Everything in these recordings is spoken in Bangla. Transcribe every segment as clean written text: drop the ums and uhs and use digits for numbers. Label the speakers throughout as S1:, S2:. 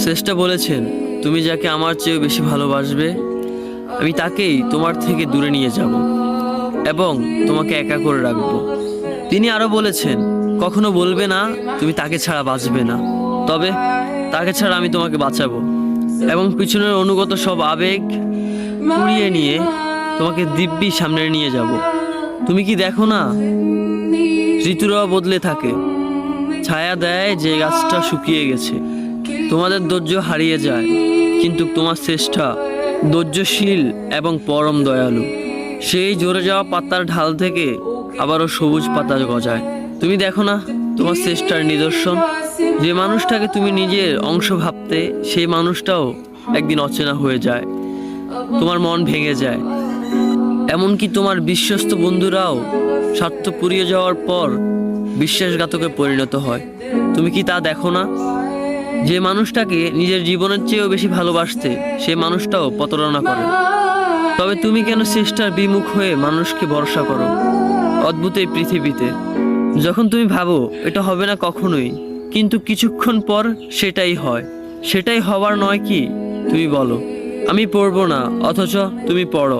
S1: শ্রেষ্ঠ বলেছেন, তুমি যাকে আমার চেয়েও বেশি ভালোবাসবে আমি তাকেই তোমার থেকে দূরে নিয়ে যাব এবং তোমাকে একা করে রাখবো। তিনি আরো বলেছেন, কখনো বলবে না তুমি তাকে ছাড়া বাঁচবে না, তবে তাকে ছাড়া আমি তোমাকে বাঁচাবো এবং পিছনের অনুগত সব আবেগ কুড়িয়ে নিয়ে তোমাকে দিব্যি সামনে নিয়ে যাব। তুমি কি দেখো না, ঋতুরাও বদলে থাকে, ছায়া দেয় যে গাছটা শুকিয়ে গেছে। তোমাদের ধৈর্য হারিয়ে যায়, কিন্তু তোমার শ্রেষ্ঠা ধৈর্যশীল এবং পরম দয়ালু। সেই ঝরে যাওয়া পাতার ঢাল থেকে আবারও সবুজ পাতা গজায়। তুমি দেখো না তোমার শ্রেষ্ঠার নিদর্শন, যে মানুষটাকে তুমি নিজের অংশ ভাবতে সেই মানুষটাও একদিন অচেনা হয়ে যায়, তোমার মন ভেঙে যায়। এমনকি তোমার বিশ্বস্ত বন্ধুরাও স্বার্থ পুড়িয়ে যাওয়ার পর বিশ্বাসঘাতকে পরিণত হয়। তুমি কি তা দেখো না? যে মানুষটাকে নিজের জীবনের চেয়েও বেশি ভালোবাসতে সেই মানুষটাও প্রতারণা করে। তবে তুমি কেন চেষ্টার বিমুখ হয়ে মানুষকে ভরসা করো? অদ্ভুত এই পৃথিবীতে, যখন তুমি ভাবো এটা হবে না কখনোই, কিন্তু কিছুক্ষণ পর সেটাই হয়। সেটাই হবার নয় কি? তুমি বলো আমি পড়বো না, অথচ তুমি পড়ো।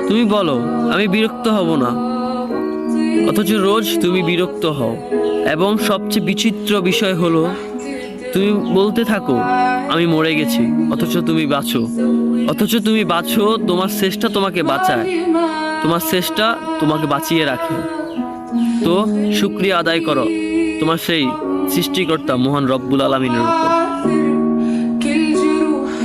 S1: তুমি বলো আমি বিরক্ত হব না, অথচ রোজ তুমি বিরক্ত হও। এবং সবচেয়ে বিচিত্র বিষয় হলো, তুমি বলতে থাকো আমি মরে গেছি, অথচ তুমি বাঁচো। তোমার চেষ্টা তোমাকে বাঁচায়, তোমার চেষ্টা তোমাকে বাঁচিয়ে রাখে। তো শুকরিয়া আদায় করো তোমার সেই সৃষ্টিকর্তা মহান রব্বুল আলামিনের উপর।